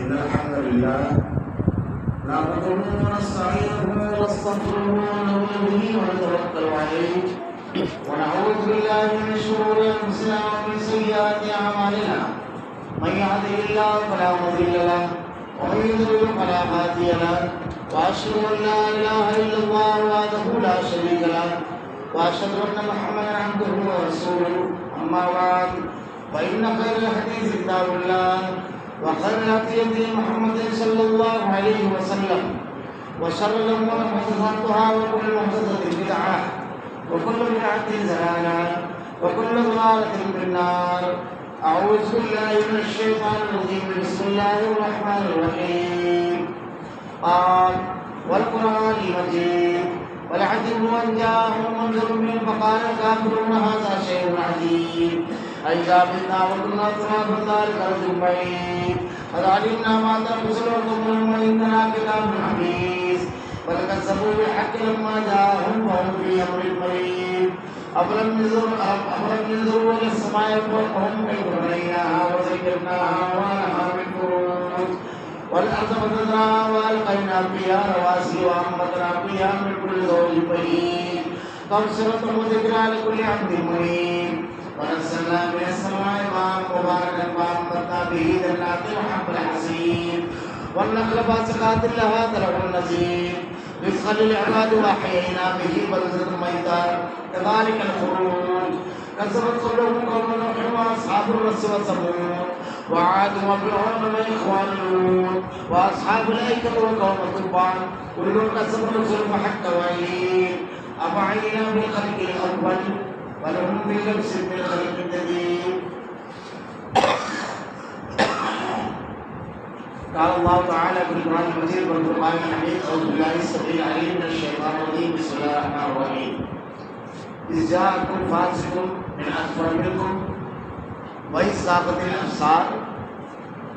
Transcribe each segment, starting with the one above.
إن الحمد لله نحمده ونستعينه ونستغفره ونؤمن به ونتوكل عليه ونعوذ بالله من شرور أنفسنا ومن سيئات أعمالنا من يهده الله فلا مضل له ومن يضلل فلا هادي له وأشهد أن لا إله إلا الله وحده لا شريك له وأشهد أن محمدا عبده ورسوله أما بعد فإن خير الحديث كتاب الله وخير الهدي محمد صلى الله عليه وسلم وشر الأمور محدثاتها وكل محدثة بدعة وكل بدعة ضلالة وكل ضلالة في النار. أعوذ بالله من الشيطان الرجيم. بسم الله الرحمن الرحيم. قال والقرآن المجيد ولعجب أن جاءهم منذر منهم فقال الكافرون هذا شيء عجيب أإذا متنا وكنا ترابا ذلك رجل بعيد قد علمنا ما تنقص الأرض منهم وإننا كتاب حفيظ بل كذبوا بالحق لما جاءهم وهم في أمر مريب. أفلم ينظروا إلى السماء فوقهم كيف بنيناها وزيناها ولها من فروج والأرض مددناها وألقينا فيها رواسي وأنبتنا فيها من كل زوج بهيج تبصرة وذكرى لكل عبد منيب. ونزلنا من السماء ماء مباركا فأنبتنا به جنات وحب الحصيد والنخل باسقات لها طلع نضيد رزقا للعباد وأحيينا به بلدة ميتا كذلك الخروج. كذبت قبلهم قوم نوح وأصحاب الرس وثمود وعاد وفرعون وإخوان لوط وأصحاب الأيكة وقوم تبع كل كذبوا الرسل فحق وعيد أفعينا بالخلق الأول ولهم بلبس بالخلق الجديد. قال الله تعالى في القرآن المجيد والفرقان الحميد أعوذ بالله السميع العليم من الشيطان الرجيم. بسم الله الرحمن الرحيم. إذ جاءكم فاسق من أكبر منكم وإذ زاغت الأبصار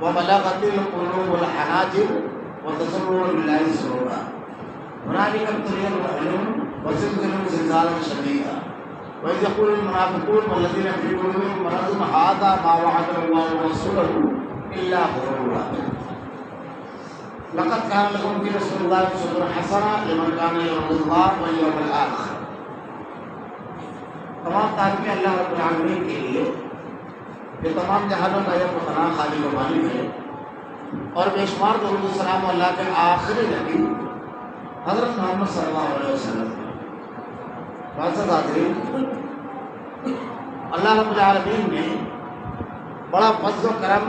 وبلغت القلوب الحناجر وتظنون بالله الظنونا هنالك ابتلي المؤمنون وزلزلوا زلزالا شديدا وإذ يقول المنافقون والذين في قلوبهم مرض هذا ما وعدنا الله ورسوله إلا غرورا. لقد كان لكم في رسول الله أسوة حسنة لمن كان يرجو الله واليوم الآخر. تمام تعریف اللہ رب العالمین کے لیے جو تمام جہانوں کا یہ پتنا خالق و مالک ہے اور بے شمار درود و سلام اللہ کے آخری نبی حضرت محمد صلی اللہ علیہ وسلم. معزز حاضرین، اللہ رب العالمین نے بڑا فضل و کرم،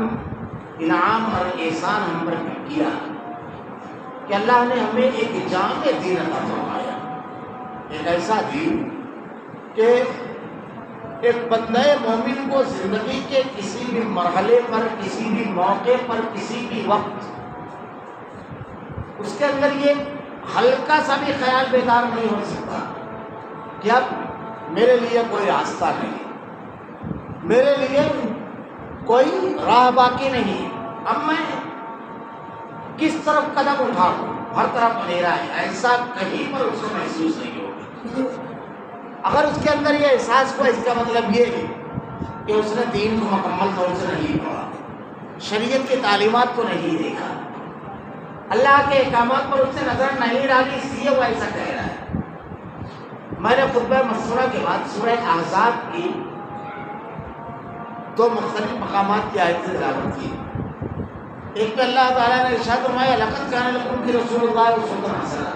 انعام اور احسان ہم پر کیا کہ اللہ نے ہمیں ایک جامع دین عطا فرمایا، ایک ایسا دین کہ ایک بندہ مومن کو زندگی کے کسی بھی مرحلے پر، کسی بھی موقع پر، کسی بھی وقت اس کے اندر یہ ہلکا سا بھی خیال بیدار نہیں ہو سکتا کہ اب میرے لیے کوئی راستہ نہیں، میرے لیے کوئی راہ باقی نہیں، اب میں کس طرف قدم اٹھاؤں، ہر طرف اندھیرا ہے، ایسا کہیں پر اس کو محسوس نہیں ہوگا. اگر اس کے اندر یہ احساس ہوا، اس کا مطلب یہ ہے کہ اس نے دین کو مکمل طور سے نہیں پڑھا، شریعت کی تعلیمات کو نہیں دیکھا، اللہ کے احکامات پر اس سے نظر نہیں ڈالی، اس لیے وہ ایسا کہہ رہا ہے. میں نے خطبہ مسورہ کے بعد سورہ احزاب کی دو مختلف مقامات کی آیتیں تلاوت کی. ایک پہ اللہ تعالیٰ نے ارشاد فرمایا لقد کان لکم فی رسول اللہ اسوۃ حسنہ،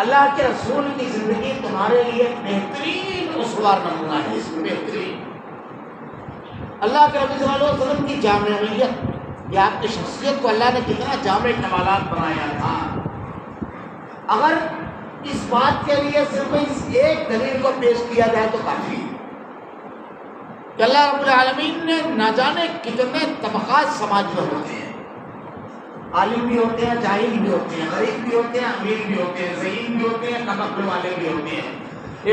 اللہ کے رسول کی زندگی تمہارے لیے بہترین اسوار نمونہ ہے، اس میں بہترین. اللہ کے نبی صلی اللہ علیہ وسلم کی جامعیت یا آپ کی شخصیت کو اللہ نے کتنا جامع کمالات بنایا تھا. اگر اس بات کے لیے صرف اس ایک دلیل کو پیش کیا جائے تو کافی ہے کہ اللہ رب العالمین نے نہ جانے کتنے طبقات سماج میں ہوتے ہیں، عالم بھی ہوتے ہیں، جاہل بھی ہوتے ہیں، غریب بھی ہوتے ہیں، امیر بھی ہوتے ہیں، ضعیف بھی ہوتے ہیں، کم عقل والے بھی ہوتے ہیں،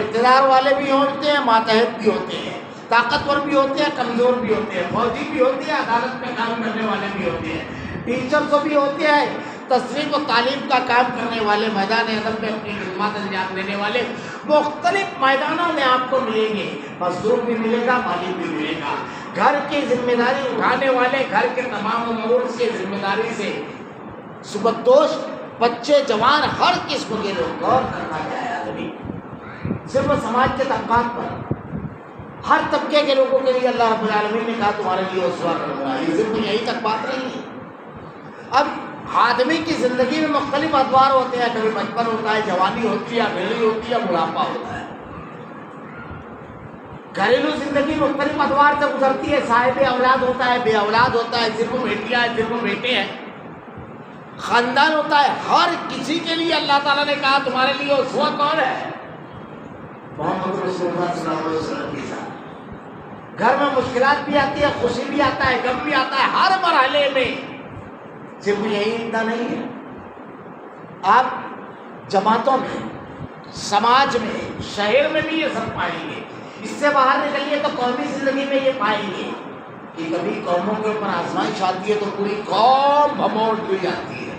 اقتدار والے بھی ہوتے ہیں، ماتحت بھی ہوتے ہیں، طاقتور بھی ہوتے ہیں، کمزور بھی ہوتے ہیں، فوجی بھی ہوتے ہیں، عدالت میں کام کرنے والے بھی ہوتے ہیں، ٹیچرز بھی ہوتے ہیں، تصریف و تعلیم کا کام کرنے والے، میدان ادب میں اپنی خدمات انجام دینے والے مختلف میدانوں میں آپ کو ملیں گے. مزدور بھی ملے گا، مالک بھی ملے گا، گھر کی ذمہ داری اٹھانے والے گھر کے تمام امور کی ذمہ داری سے سبکدوش بچے جوان ہر قسم کے لوگ غور کرنا چاہے آدمی صرف سماج کے طبقات پر ہر طبقے کے لوگوں کے لیے اللہ رب العالمین نے کہا تمہارے لیے اسوہ کرنا ہے. صرف یہی تک بات نہیں ہے. اب آدمی کی زندگی میں مختلف ادوار ہوتے ہیں. کبھی بچپن ہوتا ہے, جوانی ہوتی ہے, بیڑی ہوتی ہے, بڑھاپا ہوتا ہے. گھریلو زندگی مختلف ادوار سے گزرتی ہے. صاحب اولاد ہوتا ہے, بے اولاد ہوتا ہے, صرف بیٹیاں ہیں, صرف بیٹے ہیں, خاندان ہوتا ہے. ہر کسی کے لیے اللہ تعالیٰ نے کہا تمہارے لیے اسوہ کون ہے؟ محمد رسول اللہ صلی اللہ علیہ وسلم کے ساتھ. گھر میں مشکلات بھی آتی ہے, خوشی بھی آتا ہے, غم بھی آتا ہے, ہر مرحلے میں. صرف یہی اتنا نہیں ہے, آپ جماعتوں میں, سماج میں, شہر میں بھی یہ سب پائیں گے. اس سے باہر نکلیے تو قومی زندگی میں یہ پائیں گے کہ کبھی قوموں کے اوپر آزمائش آتی ہے تو پوری قوم بھموڑ دی جاتی ہے,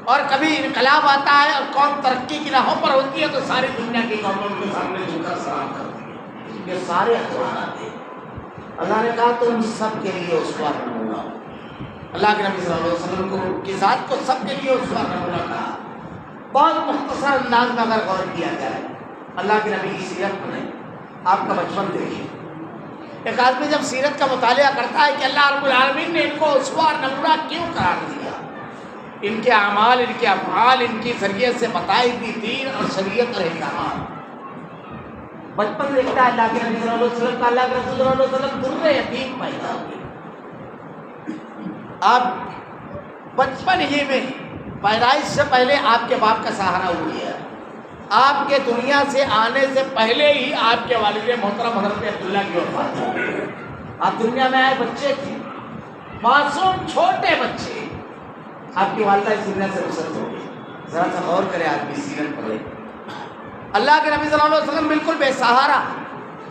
اور کبھی انقلاب آتا ہے اور قوم ترقی کی راہوں پر ہوتی ہے تو ساری دنیا کی قوموں کے سامنے جھک کر سلام کرتی ہے. یہ سارے اخبارات ہیں. اللہ نے کہا تم سب کے لیے اسوہ نمونہ. اللہ کے نبی صلی اللہ علیہ وسلم کو کی ذات کو سب کے لیے اسوہ نمونہ کہا. بہت مختصر انداز میں اگر غور کیا جائے اللہ کے نبی کی سیرت میں آپ کا بچپن دیکھیے. ایک آدمی جب سیرت کا مطالعہ کرتا ہے کہ اللہ رب العالمین نے ان کو اسوہ نمونہ کیوں قرار دیا, ان کے اعمال, ان کے افعال, ان کی ذریعے سے بتائی بھی دین اور شریعت اور احکامات. بچپن دیکھتا ہے اللہ کے نبی صلی اللہ علیہ وسلم کا. اللہ کے رسول صلی اللہ علیہ وسلم در یتیم پیدا ہوئے. آپ بچپن ہی میں پیدائش سے پہلے آپ کے باپ کا سہارا ہوئی ہے. آپ کے دنیا سے آنے سے پہلے ہی آپ کے والد محترم حضرت عبداللہ کی وفات ہو گئی. آپ دنیا میں آئے بچے تھے, معصوم چھوٹے بچے, آپ کی والدہ اس دنیا سے رخصت ہو گئی. ذرا سا غور کرے, آدمی سیرت پڑھے. اللہ کے نبی صلی اللہ علیہ وسلم بالکل بے سہارا,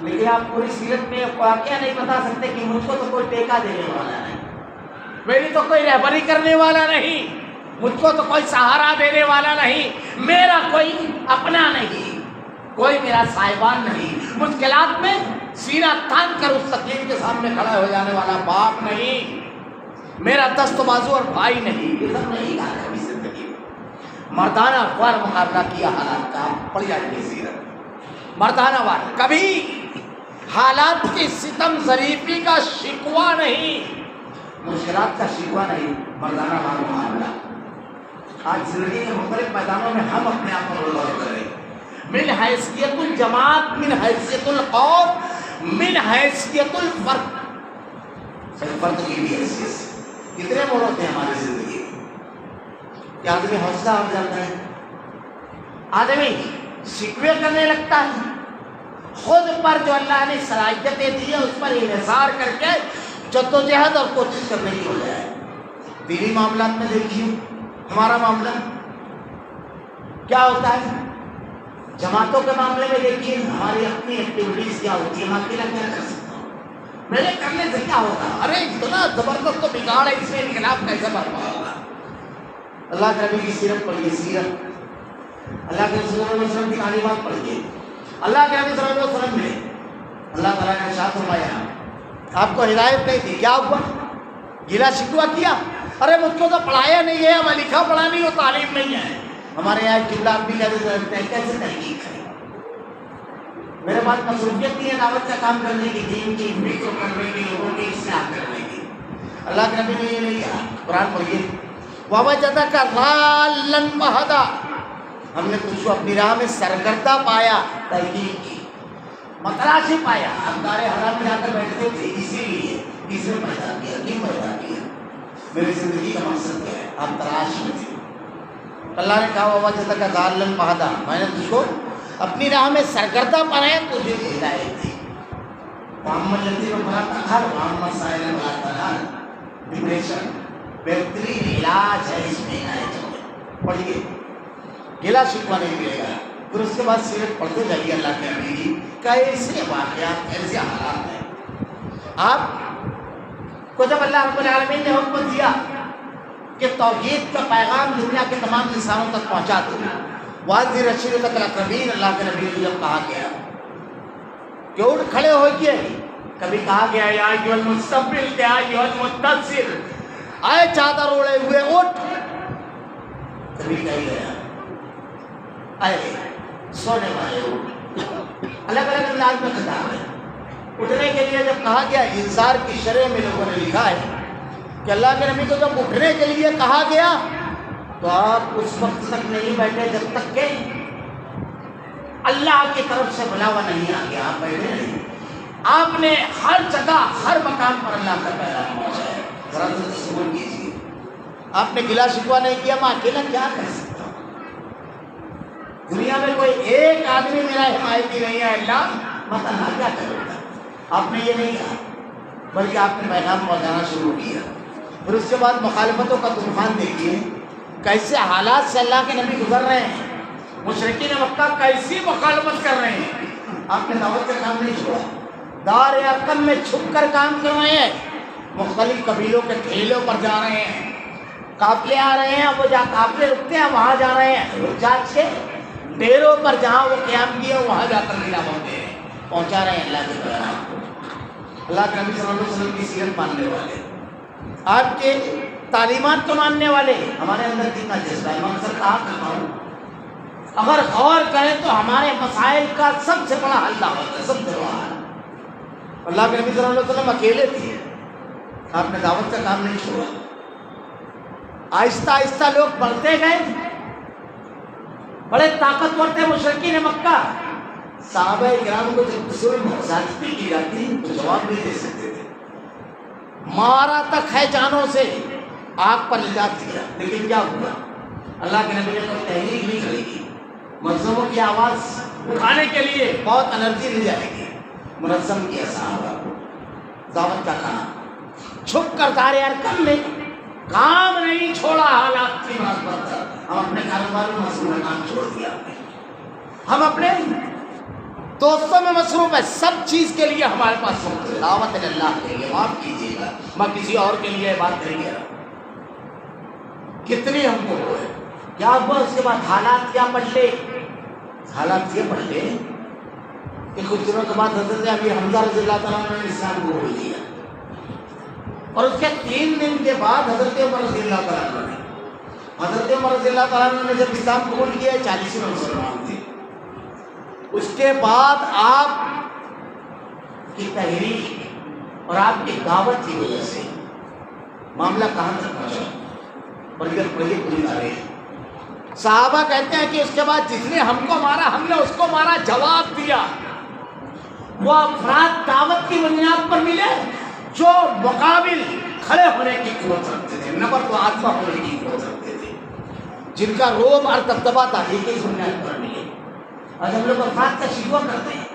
لیکن آپ پوری سیرت میں واقعہ نہیں بتا سکتے کہ مجھ کو تو کوئی ٹیکا دینے والا نہیں, میری تو کوئی رہبری کرنے والا نہیں, مجھ کو تو کوئی سہارا دینے والا نہیں, میرا کوئی اپنا نہیں, کوئی میرا صاحبان نہیں, مشکلات میں سینہ تان کر اس تکلیف کے سامنے کھڑا ہو جانے والا باپ نہیں, میرا دست و بازو اور بھائی نہیں. یہ سب نہیں کہا کبھی زندگی میں. مردانہ وار مقابلہ کیا حالات کا. پڑھ جائیے سیرت. مردانہ وار, کبھی حالات کی ستم ظریفی کا شکوہ نہیں, مشکلات کا شکوہ نہیں, مردانہ وار مقابلہ. آج زندگی کے مختلف میدانوں میں ہم اپنے آپ پر غور کریں, من حیثیت الجماعت, من حیثیت القوم, من حیثیت الفرد. صرف فرد کی بھی حیثیت سے کتنے موڑ ہوتے ہیں ہماری زندگی کہ آدمی حوصلہ ہو جاتا ہے, آدمی شکوے کرنے لگتا ہے, خود پر جو اللہ نے صلاحیتیں دی ہے اس پر انحصار کر کے جدوجہد اور کوشش کرنے کی ہو جائے. دینی معاملات میں دیکھیے ہمارا معاملہ کیا ہوتا ہے, جماعتوں کے معاملے میں دیکھیے ہماری اپنی ایکٹیویٹیز کیا ہوتی ہے. ہم اکیلا کیا کر سکتا ہوں, میرے کرنے سے کیا ہوگا, ارے اتنا زبردست تو بگاڑ ہے, اس میں انقلاب کیسے برپا ہوگا. اللہ کے نبی کی سیرت پڑھیے, سیرت. اللہ کے رسول صلی اللہ علیہ وسلم کی تعلیمات پڑھیے. اللہ کے نبی صلی اللہ علیہ وسلم نے اللہ تعالیٰ نے ارشاد فرمایا, آپ کو ہدایت نہیں تھی, کیا ہوا, گلا شکوہ کیا, ارے مجھ کو تو پڑھایا نہیں ہے, میں لکھا پڑھا نہیں ہوں, تعلیم نہیں ہے. ہمارے یہاں قبلہ بھی کہتے ہیں کیسے تحقیق کریں, میرے پاس مصروفیت نہیں ہے دعوت کا کام کرنے کی, دین کی فکر کرنے کی, لوگوں کی اصلاح کرنے کی. اللہ کے نبی نے یہ نہیں کہا. قرآن پڑھیے, وَوَجَدَكَ ضَالًّا فَهَدَىٰ, ہم نے تجھ کو اپنی راہ میں سرگردہ پایا, تحقیق کی, متراشی پایا. ہم دار حرام میں جا کر بیٹھتے تھے, اسی لیے کس نے پیدا کیا, کیوں پیدا کیا, میری زندگی کا مقصد کیا ہے, آپ تلاش میں تھے. اللہ نے کہا وَوَجَدَكَ ضَالًّا فَهَدَىٰ, میں نے تجھ کو اپنی راہ میں سرگردہ پایا, تجھے ہدایت دی. محمد جلدی میں پڑھا تھا, ہر محمد سائل اللہ, ڈپریشن بہترین علاج ہے اس میں عنایت ہو. پڑھیے, گلا شکوہ نہیں ملے گا. پھر اس کے بعد سیرت پڑھتے جائیے اللہ کے نبی کی, کیسے واقعات, کیسے حالات ہیں. آپ کو جب اللہ رب العالمین نے حکم دیا کہ توحید کا پیغام دنیا کے تمام انسانوں تک پہنچا دو, واضح رشید الاقربین, اللہ کے نبی نے جب کہا گیا کہ اٹھ کھڑے ہو گئے, کبھی کہا گیا یا ایھا المزمل کہ ایھا المدثر، آئے چادر اوڑے ہوئے اٹھ، کبھی کہا گیا آئے سونے والے اٹھ، الگ الگ انداز میں خطاب ہے۔ اٹھنے کے لیے جب کہا گیا، انذار کی شرح میں لوگوں نے لکھا ہے کہ اللہ کے نبی کو جب اٹھنے کے لیے کہا گیا تو آپ اس وقت تک نہیں بیٹھے جب تک کہ اللہ کی طرف سے بلاوا نہیں آ گیا، آپ بیٹھے نہیں، آپ نے ہر جگہ ہر مقام پر اللہ کا پیغام پہنچایا۔ ذرا سا تصور کیجیے، آپ نے گلا شکوہ نہیں کیا میں اکیلا کیا کر سکتا ہوں، دنیا میں کوئی ایک آدمی میرا حمایتی نہیں ہے، اللہ میں تنہا کیا کروں گا، آپ نے یہ نہیں کہا، بلکہ آپ نے پیغام پہنچانا شروع کیا۔ پھر اس کے بعد مخالفتوں کا طوفان دیکھیے، کیسے حالات سے اللہ کے نبی گزر رہے ہیں، مشرکین مکہ کیسی مخالفت کر رہے ہیں، آپ نے دعوت کا کام نہیں چھوڑا، دار ارقم میں چھپ کر کام کر رہے ہیں، مختلف قبیلوں کے ٹھیلوں پر جا رہے ہیں، قافلے آ رہے ہیں، وہ قافلے رکتے ہیں وہاں جا رہے ہیں، حجاج کے ڈیروں پر جہاں وہ قیام کیے وہاں جا کر ملا ہوتے ہیں، پہنچا رہے ہیں اللہ کے پیغام کو۔ اللہ کے نبی صلی اللہ علیہ وسلم کی سیرت ماننے والے، آپ کے تعلیمات کو ماننے والے، ہمارے اندر کتنا جذبہ ہے، میں اکثر کہا کرتا ہوں اگر غور کریں تو ہمارے مسائل کا سب سے بڑا حل دعوت ہے، سب سے بڑا حل۔ اللہ کے نبی صلی اللہ علیہ وسلم اکیلے تھے، آپ نے دعوت کا کام نہیں چھوڑا، آہستہ آہستہ لوگ بڑھتے گئے، بڑے طاقتور تھے مشرکین مکہ، صحابہ کرام کو جب رسول مزاحمت کی جاتی تو جواب نہیں دے سکتے تھے، مارا تک ہے جانوں سے، آگ پر نجات دیا، لیکن کیا ہوا، اللہ کے نبی نے کوئی تحریک نہیں کری گی، مظلوموں کی آواز اٹھانے کے لیے بہت انرجی لی جائے گی، منظم کیا صحابہ کو، دعوت کا کام چھپ کر دار ارقم میں کام نہیں چھوڑا، حالات کی مناسبت ہے، ہم اپنے کاروبار میں مصروف کام چھوڑ دیا، ہم اپنے دوستوں میں مصروف ہے، سب چیز کے لیے ہمارے پاس وقت ہے، دعوت اللہ کے لیے، معاف کیجیے گا میں کسی اور کے لیے بات نہیں کر رہا، کتنی ہم کو ہے کیا ہوا، اس کے بعد حالات کیا پلٹے، حالات یہ پلٹے کہ کچھ دنوں کے بعد حضرت امیر حمزہ رضی اللہ تعالیٰ عنہ نے اسلام کو قبول کیا، اور اس کے 3 دن کے بعد حضرت عمر رضی اللہ تعالیٰ عنہ نے، حضرت عمر رضی اللہ تعالیٰ عنہ نے جب اسلام قبول کیا 40 میں مسلمان تھے، اس کے بعد آپ کی تحریک اور آپ کی دعوت کی وجہ سے معاملہ کہاں تک پہنچا، بڑی پوری تاریخ۔ صحابہ کہتے ہیں کہ اس کے بعد جس نے ہم کو مارا ہم نے اس کو مارا، جواب دیا، وہ افراد دعوت کی بنیاد پر ملے جو مقابل کھڑے ہونے کی قوت رکھتے تھے، نبرد و آزما ہونے کی قوت رکھتے تھے، جن کا روب اور دبدبا تھا، ایک ہی بنیاد پر ملے۔ آج ہم لوگ افراد کا شکوہ کرتے ہیں،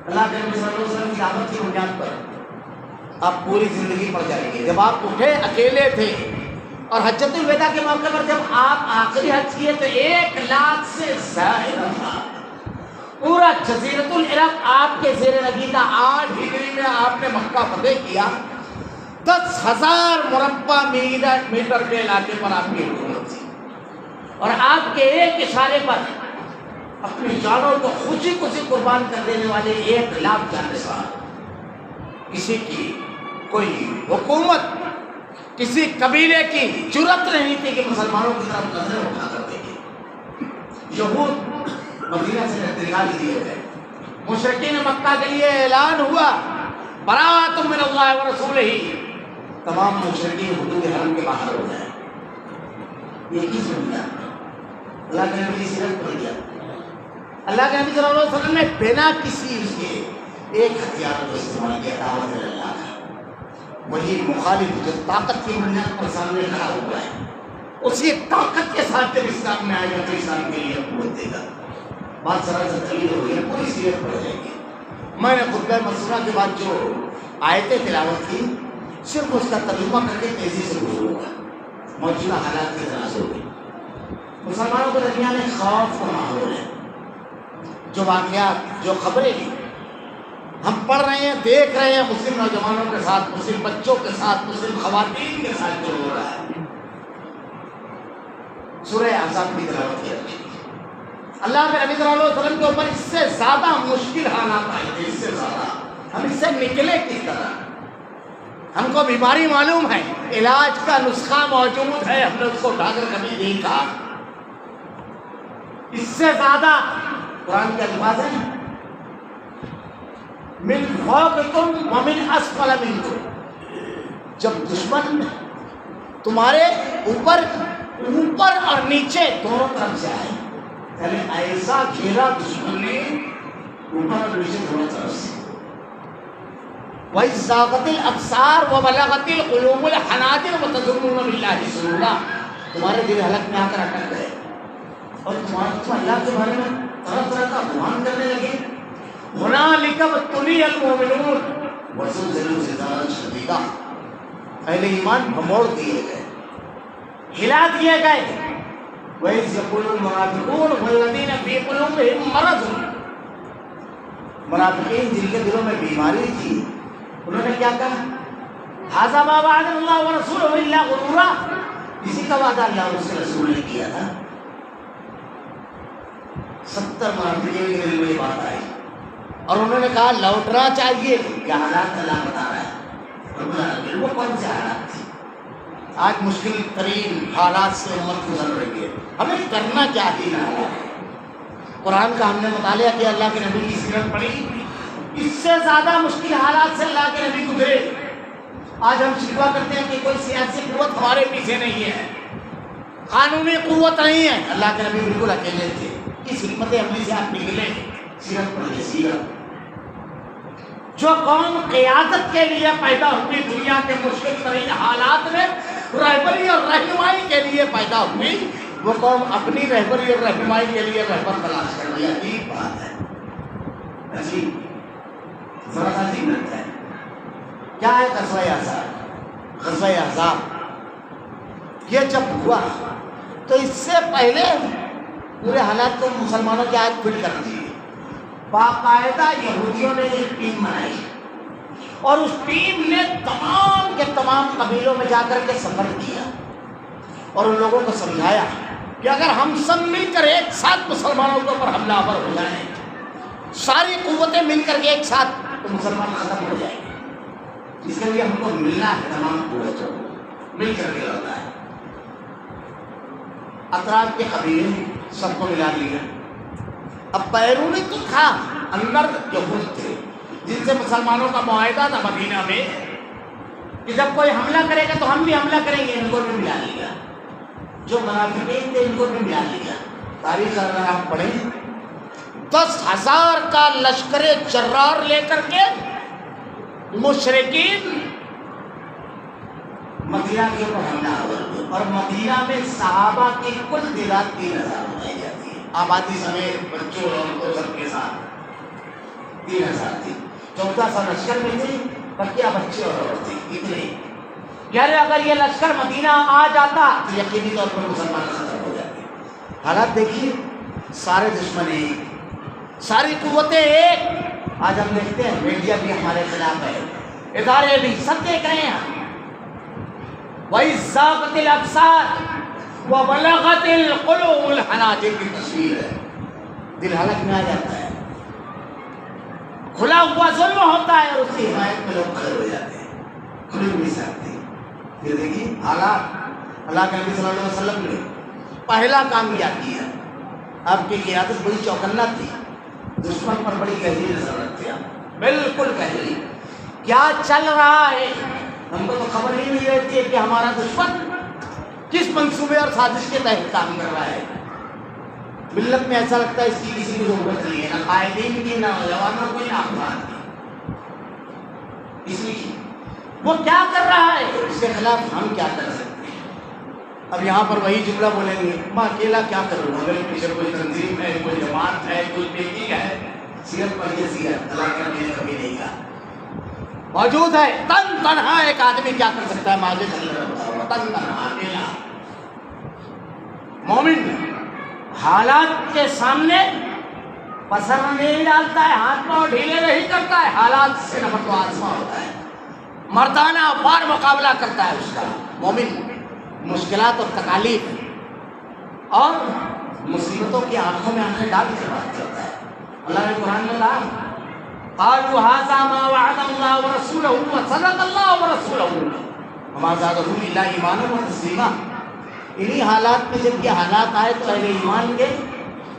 اللہ کے نبی صلی اللہ علیہ وسلم کی دعوت کی بنیاد پر آپ پوری زندگی پڑ جائیں گے۔ جب آپ اٹھے اکیلے تھے، اور حجۃ الوداع کے موقع پر جب آپ آخری حج کیے تو 1 لاکھ سے زائد پورا جزیرۃ العرب آپ کے زیر نگیدہ، 8 ہجری میں آپ نے مکہ فتح کیا، 10,000 مربع میٹر کے علاقے پر آپ کی حکومت تھی، اور آپ کے ایک اشارے پر اپنی جانوں کو خوشی خوشی قربان کر دینے والے 1 لاکھ جانشین، کسی کی کوئی حکومت، کسی قبیلے کی جرأت نہیں تھی کہ مسلمانوں کی طرف نظریں اٹھا کر دیکھیں۔ یہود مدینہ سے انتقال دیے گئے، مشرکین مکہ کے لیے اعلان ہوا براءۃ من اللہ ورسولہ، تمام مشرکین حدود حرم کے باہر ہو گئے۔ یہ کی سنیا اللہ کے نبی کی سیرت پڑھ دیا، اللہ کے نبی صلی اللہ علیہ وسلم نے بنا کسی اس کے ایک ہتھیار کو استعمال کیا، دعوت اللہ کا، وہی مخالف جو طاقت کی بنیاد پر سامنے کھڑا ہوا ہے، اسی طاقت کے ساتھ جب اسلام میں آئے گا تو اسلام کے لیے قوت دے گا۔ بات ذرا سا طویل ہو گئی ہے، پوری سیرت پڑھ جائے گی۔ میں نے خطبہ مسورہ کے بعد جو آیتیں تلاوت کی صرف اس کا ترجمہ کر کے تیزی سے گزروں گا، موجودہ حالات کے تناظر میں۔ مسلمانوں کے درمیان ایک خوف کا ماحول ہے، جو واقعات، جو خبریں ہم پڑھ رہے ہیں، دیکھ رہے ہیں، مسلم نوجوانوں کے ساتھ، مسلم بچوں کے ساتھ، مسلم خواتین کے ساتھ جو ہو رہا ہے۔ سورہ احزاب کی تلاوت کی، اللہ کے نبی صلی اللہ علیہ وسلم کے اوپر اس سے زیادہ مشکل حالات آئے تھے، اس سے زیادہ ہم اس سے نکلے کس طرح؟ ہم کو بیماری معلوم ہے، علاج کا نسخہ موجود ہے، ہم نے اس کو اٹھا کر کبھی دیکھا؟ اس سے زیادہ قرآن کے الفاظ ہیں من فوقکم ومن اسفل منکم، جب دشمن تمہارے اوپر اور نیچے دونوں طرف سے آئے، یعنی ایسا گھیرا دشمن نے اوپر اور نیچے دونوں طرف سے۔ وَإِذْ زَاغَتِ الْأَبْصَارُ وَبَلَغَتِ الْقُلُوبُ الْحَنَاجِرَ وَتَظُنُّونَ بِاللَّهِ الظُّنُونَ، تمہارے دل حلق میں آ کر اٹک گئے اور تم اللہ کے بارے میں طرح طرح کا گمان کرنے لگے۔ هُنَالِكَ ابْتُلِيَ الْمُؤْمِنُونَ وَزُلْزِلُوا زِلْزَالًا شَدِيدًا، اہل ایمان بھموڑ دیے گئے، ہلا دیے گئے۔ وَإِذْ يَقُولُ الْمُنَافِقُونَ وَالَّذِينَ فِي قُلُوبِهِم مَرَضٌ، منافقین جن کے دلوں میں بیماری تھی انہوں نے کیا کہا؟ هَذَا مَا وَعَدَنَا اللَّهُ وَرَسُولُهُ إِلَّا غُرُورًا، اسی کا وعدہ اللہ اور اس کے رسول نے کیا تھا۔ 70 منافقین کے دل میں یہ بات آئی اور انہوں نے کہا لوٹنا چاہیے، کیا حالات اللہ بتا رہا ہے۔ وہ کون سے حالات تھے؟ آج مشکل ترین حالات سے امت گزر رہی ہے، ہمیں کرنا کیا ہے؟ قرآن کا ہم نے مطالعہ کیا، اللہ کے نبی کی سیرت پڑھی، اس سے زیادہ مشکل حالات سے اللہ کے نبی گزرے۔ آج ہم شکوہ کرتے ہیں کہ کوئی سیاسی قوت ہمارے پیچھے نہیں ہے، قانونی قوت نہیں ہے، اللہ کے نبی بالکل اکیلے تھے۔ اس حکمت عملی سے آپ نکلے، سیرت پڑھیے، سیرت۔ جو قوم قیادت کے لیے پیدا ہوئی، دنیا کے مشکل ترین حالات میں رہبری اور رہنمائی کے لیے پیدا ہوئی، وہ قوم اپنی رہبری اور رہنمائی کے لیے رہبر تلاش کر رہی ہے۔ عجیب بات ہے، عجیب، ذرا سا عجیب لگتا ہے۔ کیا ہے غزوہ احزاب؟ غزوہ احزاب یہ جب ہوا تو اس سے پہلے پورے حالات کو مسلمانوں کے آج فٹ کر دیے۔ باقاعدہ یہودیوں نے ایک ٹیم بنائی اور اس ٹیم نے تمام کے تمام قبیلوں میں جا کر کے سفر کیا اور ان لوگوں کو سمجھایا کہ اگر ہم سب مل کر ایک ساتھ مسلمانوں کے اوپر حملہ آور ہو جائیں، ساری قوتیں مل کر کے ایک ساتھ، تو مسلمان ختم ہو جائیں گے۔ اس کے لیے ہم کو ملنا ہے، تمام قوتوں مل کر کے لڑنا ہے۔ اطراف کے قبیلے سب کو ملا لیا۔ اب بیرونی تو تھا، اندر یہود تھے جن سے مسلمانوں کا معاہدہ تھا مدینہ میں کہ جب کوئی حملہ کرے گا تو ہم بھی حملہ کریں گے، ان کو بھی ملا لیا۔ جو منافقین تھے ان کو بھی ملا لیا۔ تاریخ اگر آپ پڑھیں، 10,000 کا لشکر جرار لے کر کے مشرکین مدینہ کے اوپر حملہ ہوئے اور مدینہ میں صحابہ کی کل تعداد 3,000 بتائی جاتی ہے، آبادی سمیت بچوں اور سب کے ساتھ 3,000 تھی۔ 1400 لشکر میں تھے، بقیہ بچے اور عورت تھے، اتنے۔ یعنی اگر یہ لشکر مدینہ آ جاتا تو یقینی طور پر مسلمان ختم ہو جاتے۔ حالات دیکھیے، سارے دشمن ایک، ساری قوتیں ایک۔ آج ہم دیکھتے ہیں میڈیا بھی ہمارے خلاف ہے، ادارے بھی، سب دیکھ رہے ہیں ہم۔ وَإِذْ زَاغَتِ الْأَبْصَارُ وَبَلَغَتِ الْقُلُوبُ الْحَنَاجِرَ کی تصویر ہے، دل حلق میں آ جاتا ہے، کھلا ہوا ظلم ہوتا ہے اور اس کی حمایت میں لوگ کھڑے ہو جاتے ہیں، کھلے نہیں سکتے۔ یہ دیکھیے حالات، اللہ کے نبی صلی اللہ علیہ وسلم نے پہلا کام کیا کیا، آپ کی قیادت بڑی چوکنا تھی، دشمن پر بڑی گہری نظر رکھتے آپ، بالکل گہری، کیا چل رہا ہے ہم کو تو خبر ہی نہیں رہتی ہے کہ ہمارا دشمن کس منصوبے اور سازش کے تحت کام کر رہا ہے۔ ملت میں ایسا لگتا ہے اس کی کسی کی ضرورت نہیں ہے، نہ قائدین کی، نہ نوجوانوں کی، نہ افراد کی۔ اس لیے وہ کیا کر رہا ہے، اس کے خلاف ہم کیا کر سکتے ہیں۔ اب یہاں پر وہی جملہ بولیں گے، میں اکیلا کیا کروں، اگر پیچھے کوئی تنظیم ہے، کوئی جماعت ہے، کوئی میٹنگ ہے، سیرت پڑھیے، سیرت اللہ کے نبی نے کبھی نہیں کہا موجود ہے۔ تن تنہا ایک آدمی کیا کر سکتا ہے، ماضی تن تنہا اکیلا۔ مومن حالات کے سامنے پسر نہیں ڈالتا ہے، ہاتھ پاؤں ڈھیلے نہیں کرتا ہے، حالات سے نمک و آزما ہوتا ہے، مردانہ وار مقابلہ کرتا ہے اس کا۔ مومن مشکلات اور تکالیف اور مصیبتوں کی آنکھوں میں آنکھیں ڈال کے بات کرتا ہے۔ اللہ نے قرآن میں کہا قالوا هذا ما وعد الله ورسوله وصدق الله ورسوله وما زادهم الا ایمانا وتسلیما. انہی حالات میں جب یہ حالات آئے تو اہل ایمان کے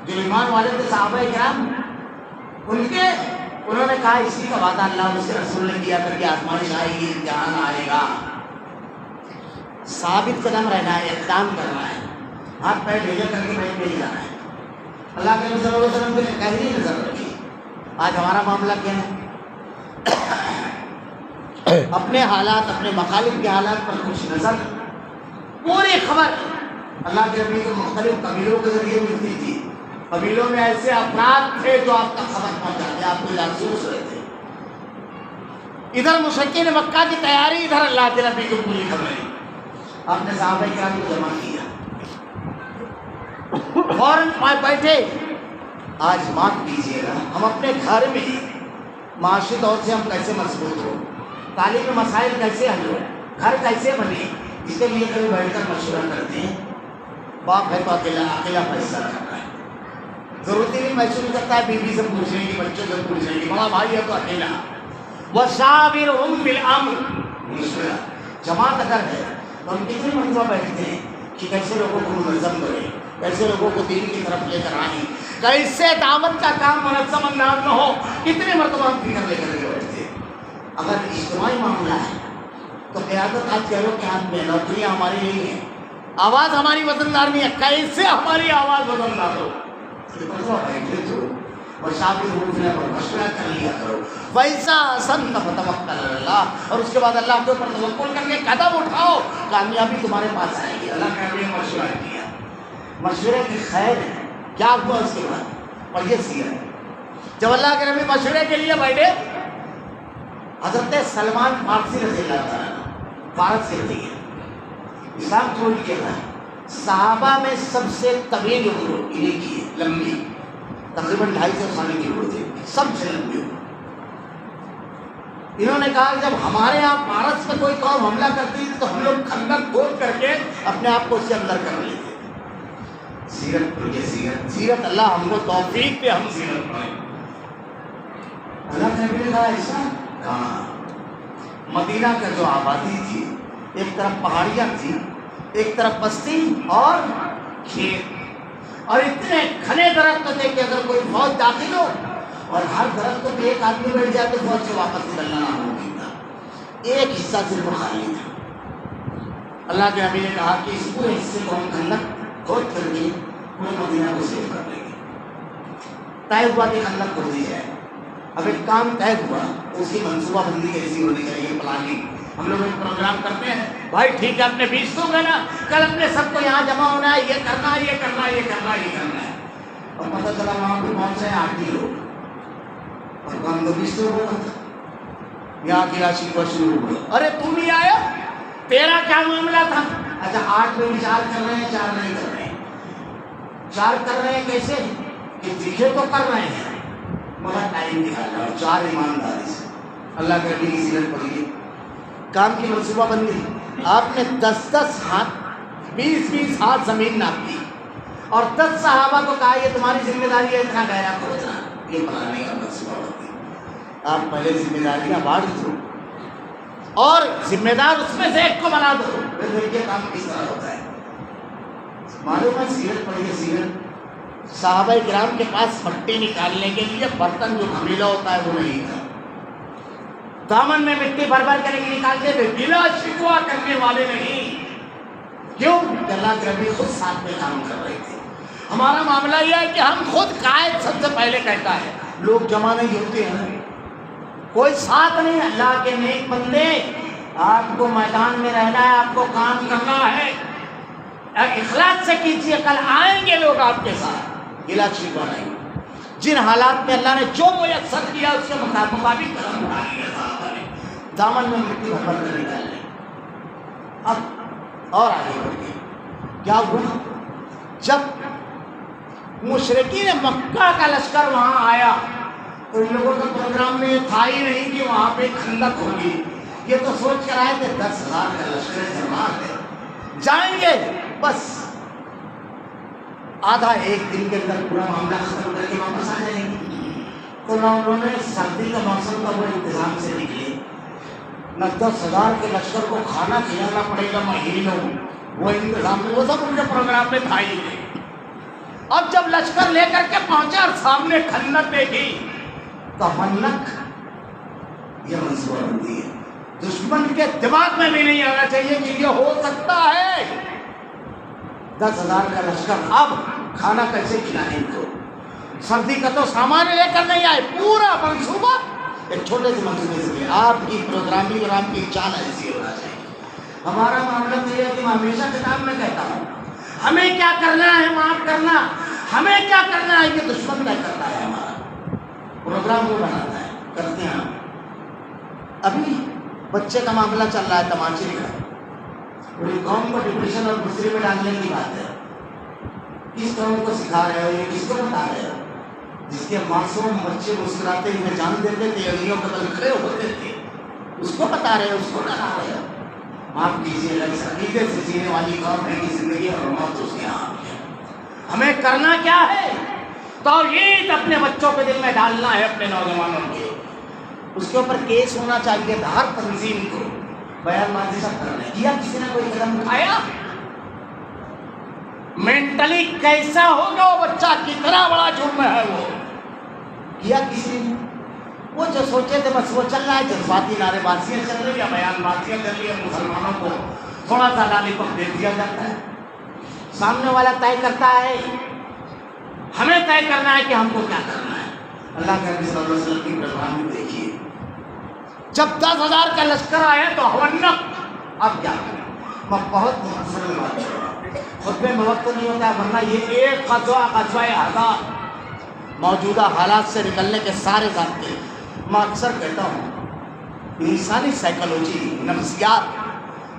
جو ایمان والے تھے صحابہ کرام انہوں نے کہا اسی کا وعدہ اللہ اور اس کے رسول نے کیا تھا کہ آزمائش آئے گی، امتحان آئے گا. ثابت قدم رہنا ہے، اقدام کرنا ہے، ہاتھ پیر ڈھیلے کر کے بیٹھ نہیں جانا ہے. اللہ کے نبی صلی اللہ علیہ وسلم نے کہیں نہیں نظر رکھی. آج ہمارا معاملہ کیا ہے؟ اپنے حالات، اپنے مخالف کے حالات پر کچھ نظر، پوری خبر اللہ کے نبی کو مختلف قبیلوں کے ذریعے ملتی تھی. قبیلوں میں ایسے افراد تھے جو آپ تک خبر پہنچاتے، آپ کو جاسوس رہتے. ادھر مشرکین مکہ کی تیاری، ادھر اللہ کے نبی کو پوری خبریں. آپ نے صحابہ کرام کو جمع کیا، فوراً بیٹھے. آج بات کیجیے گا ہم اپنے گھر میں معاشی طور سے ہم کیسے مضبوط ہو، تعلیمی مسائل کیسے حل ہو، گھر کیسے بنے، اس کے لیے کبھی بیٹھ کر مشورہ کرتے ہیں. باپ ہے تو اکیلا فیصلہ کرتا ہے، ضرورت نہیں محسوس کرتا ہے بیوی سے پوچھنے کی، بچوں سے پوچھنے کی. بڑا بھائی ہے تو اکیلا. وَشَاوِرْهُمْ فِي الْأَمْرِ، مشورہ. جماعت اگر ہے تو ہم کتنی مرتبہ بیٹھتے ہیں کہ کیسے لوگوں کو منظم کریں، کیسے لوگوں کو دین کی طرف لے کر آئیں، کیسے دعوت کا کام منظم انداز میں ہو. کتنے مرتبہ ہم فکر لے کر کے بیٹھتے ہیں. اگر اجتماعی معاملہ ہے تو قیادت آج کہہ لو کہ ہاتھ میں، نوکریاں ہماری نہیں ہیں، آواز ہماری وزندار نہیں ہے. کیسے ہماری آواز وزندار ہو؟ بیٹھے تو مشورہ کر لیا کرو. ویسا سن فتوکل علی اللہ، اور اس کے بعد اللہ کے اوپر توکل کر کے قدم اٹھاؤ، کامیابی تمہارے پاس آئے گی. اللہ کا نبی نے مشورہ کیا، مشورے کی خیر ہے. کیا ہوا اس کے بعد؟ اور یہ سیرت جب اللہ کے نبی مشورے کے لیے بیٹھے، حضرت سلمان فارسی رضی اللہ تعالیٰ فارس سے تھے، اسلام چھوڑ کے تھا. صحابہ میں سب سے طویل عمر انہیں کی ہے، لمبی، تقریباً 250 سال کی عمر تھی، سب سے لمبی عمر. انہوں نے کہا کہ جب ہمارے یہاں فارس میں کوئی قوم حملہ کرتی تھی تو ہم لوگ خندق کھود کر کے اپنے آپ کو اس کے اندر کر لیتے. سیرت پر یہ سیرت اللہ ہم کو توفیق دے ہم سیرت پڑھیں. اللہ کے نبی نے کہا ایسا کہاں. مدینہ کا جو آبادی تھی، ایک طرف پہاڑیاں تھی، ایک طرف بستی اور کھیت، اور اتنے گھنے درخت تھے کہ اگر کوئی فوج داخل ہو اور ہر درخت پہ ایک آدمی بیٹھ جائے تو فوج سے واپس نکلنا ناممکن تھا. ایک حصہ صرف خالی تھا. اللہ کے نبی نے کہا کہ اس پورے حصے کو ہم خندق کھود کر کے پورے مدینہ کو سیو کر لیں گے. طے ہوا کہ خندق کھود دی جائے. اب ایک کام طے ہوا، اس کی منصوبہ بندی کیسی ہونی چاہیے، پلاننگ. ہم لوگ ایک پروگرام کرتے ہیں، بھائی ٹھیک ہے اپنے 20 لوگ ہیں نا، کل اپنے سب کو یہاں جمع ہونا ہے، یہ کرنا ہے، یہ کرنا ہے، یہ کرنا ہے، یہ کرنا ہے. اور پتہ چلا وہاں پہ پہنچے ہیں 8 ہی لوگ، اور کام تو 20 لوگ ہونا تھا. یہاں کی راشی کو شروع ہوا، ارے تم ہی آیا، تیرا کیا معاملہ تھا؟ اچھا 8 میں وچار کر رہے ہیں، 4 نہیں کر رہے ہیں. 4 کر رہے ہیں کیسے کہ دکھے تو کر رہے ہیں مگر ٹائم دکھانا، اور 4 ایمانداری سے. اللہ کے نبی کی سیرت پڑھیے، کام کی منصوبہ بندی. آپ نے 10-10 ہاتھ، 20-20 ہاتھ زمین ناپ دی اور 10 صحابہ کو کہا یہ تمہاری ذمہ داری ہے، اتنا گہرا کھودنا، یہ بنانے کا منصوبہ بندی. آپ پہلے ذمہ داریاں بانٹ دو اور ذمہ دار اس میں سے ایک کو بنا دو، پھر دیکھیے کام کس طرح ہوتا ہے. معلوم ہے سیرت پڑھیے. سیرت صحابہ کرام کے پاس مٹی نکالنے کے لیے برتن جو گھمیلا ہوتا ہے وہ نہیں تھا. دامن میں مٹی بھر بھر کر کے نکالتے تھے، بلا شکوا کرنے والے نہیں. کیوں؟ اللہ کے نبی خود ساتھ میں کام کر رہے تھے. ہمارا معاملہ یہ ہے کہ ہم خود قائد سب سے پہلے کہتا ہے، لوگ جمع نہیں ہوتے ہیں، کوئی ساتھ نہیں. اللہ کے نیک بندے، آپ کو میدان میں رہنا ہے، آپ کو کام کرنا ہے، اخلاص سے کیجیے، کل آئیں گے لوگ آپ کے ساتھ. گلا شکوا نہیں. جن حالات میں اللہ نے جو میسر کیا اس کے مطابق قدم اٹھا لیا صحابہ نے، دامن میں مٹی بھر بھر کر نکال لی. اب اور آگے بڑھ گئے. کیا ہوا؟ جب مشرکین مکہ کا لشکر وہاں آیا تو ان لوگوں کا پروگرام میں یہ تھا ہی نہیں کہ وہاں پہ خندق ہوگی. یہ تو سوچ کر آئے تھے 10,000 کا لشکر جماعت ہے، جائیں گے بس آدھا ایک دن کے اندر پورا معاملہ ختم کر کے واپس آ جائیں گے. تو نہ انہوں نے سردی کا موسم کا وہ انتظام سے نکلے، نہ 10,000 کے لشکر کو کھانا کھلانا پڑے گا مہینوں، وہ انتظام وہ سب ان کے پروگرام میں تھا ہی نہیں۔ اب جب لشکر لے کر کے پہنچے اور سامنے خندق دیکھی تو خندق یہ منصوبہ بندی ہے، دشمن کے دماغ میں بھی نہیں آنا چاہیے کہ یہ ہو سکتا ہے 10,000 کا لشکر، اب کھانا کیسے کھلائیں ان کو، سردی کا تو سامان لے کر نہیں آئے، پورا منصوبہ ایک چھوٹے سے منصوبے سے آپ کی پروگرامنگ اور آپ کی چال ایسی ہونا چاہیے۔ ہمارا معاملہ تو یہ ہے کہ میں ہمیشہ کتاب میں کہتا ہوں ہمیں کیا کرنا ہے معاف کرنا، ہمیں کیا کرنا ہے کہ دشمن طے کرتا ہے، ہمارا پروگرام وہ بناتا ہے، کرتے ہیں ہم۔ ابھی بچے کا معاملہ چل رہا ہے تماچے کا، پوری قوم کو ڈپریشن اور دوسری میں ڈالنے کی بات ہے، کس قوم کو سکھا رہے ہو، یہ کس کو بتا رہے ہو؟ جس کے معصوم بچے مسکراتے ہوئے جان دیتے تھے، انگلیوں کے بل کھڑے ہوتے تھے، اس کو بتا رہے ہو، اس کو ڈرا رہے ہو؟ معاف کیجیے، اس عقیدے سے جینے والی قوم ہے کہ زندگی اور موت اس کے ہاتھ میں۔ ہمیں کرنا کیا ہے؟ توحید اپنے بچوں کے دل میں ڈالنا ہے، اپنے نوجوانوں کے، اس کے اوپر کیس ہونا چاہیے تھا ہر تنظیم کو، بیان بازی سب کرنا ہے۔ کیا کسی نے کوئی قدم اٹھایا؟ مینٹلی کیسا ہوگا وہ بچہ، کتنا بڑا جرم ہے وہ، کیا کسی نے؟ وہ جو سوچے تھے بس وہ چل رہا ہے، جذباتی نعرے بازیاں چل رہی ہے، بیان بازیاں چل رہی ہے، مسلمانوں کو تھوڑا سا لالی پاپ دے دیا جاتا ہے، سامنے والا طے کرتا ہے، ہمیں طے کرنا ہے کہ ہم کو کیا کرنا ہے۔ اللہ کے نبی صلی اللہ علیہ وسلم کی پروگرام دیکھیے، جب 10,000 کا لشکر آیا تو ہونق اب کیا کریں؟ میں بہت مختصر میں بات کر رہا ہوں، خطبے میں وقت نہیں ہوتا ہے، ورنہ یہ ایک غزوہ احزاب موجودہ حالات سے نکلنے کے سارے ضابطے، میں اکثر کہتا ہوں انسانی سائیکالوجی، نفسیات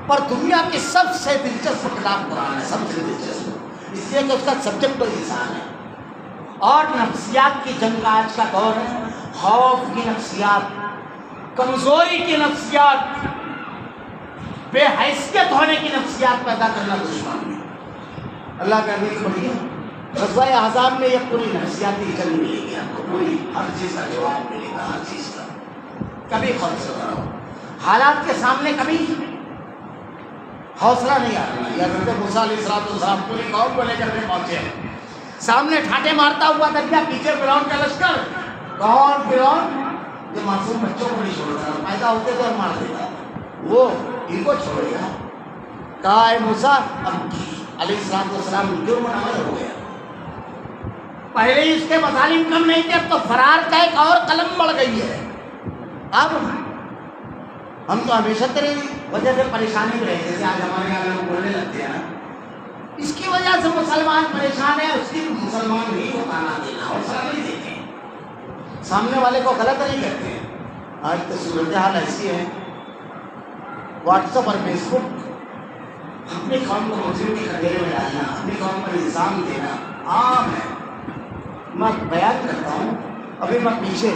پر دنیا کی سب سے دلچسپ کتاب قرآن ہے، سب سے دلچسپ، اس لیے کہ اس کا سبجیکٹ تو انسان ہے، اور نفسیات کی جنگ کا آج کا دور ہے، خوف کی نفسیات، کمزوری کی نفسیات، بے حیثیت ہونے کی نفسیات پیدا کرنا دشمن ہے۔ اللہ کا نبی پڑھیے، غزوہ احزاب میں یہ پوری نفسیاتی جنگ ملے گی آپ کو، پوری ہر چیز کا جواب ملے گا، ہر چیز کا، کبھی خوف سے کرو، حالات کے سامنے کبھی حوصلہ نہیں آ رہا۔ یا حضرت موسیٰ علیہ السلام پوری قوم کو لے کر کے پہنچے، سامنے ٹھاٹے مارتا ہوا دریا، پیچھے فرعون کا لشکر، کون فرعون؟ جو معصوم بچوں کو نہیں چھوڑتا، پیدا ہوتے تھے اور مار دیتا، وہ ان کو چھوڑے گا؟ کہا اے موسیٰ، اب علیہ السلام جرم عمل ہو گیا، پہلے ہی اس کے مظالم کم نہیں تھے، اب تو فرار کا ایک اور قلم بڑھ گئی ہے، اب ہم تو ہمیشہ تیری وجہ سے پریشانی میں رہے، جیسے آج ہمارے یہاں لوگ بولنے لگتے ہیں نا، اس کی وجہ سے مسلمان پریشان ہے، اس کی مسلمان ہی کو تانا دینا، حوصلہ نہیں دیتے ہیں، سامنے والے کو غلط نہیں کہتے ہیں۔ آج تو صورتحال ایسی ہے، واٹس ایپ اور فیس بک، اپنی قوم کو مجرم کے کٹہرے میں ڈالنا، اپنی قوم پر الزام دینا عام ہے۔ میں بیان کرتا ہوں، ابھی میں پیچھے،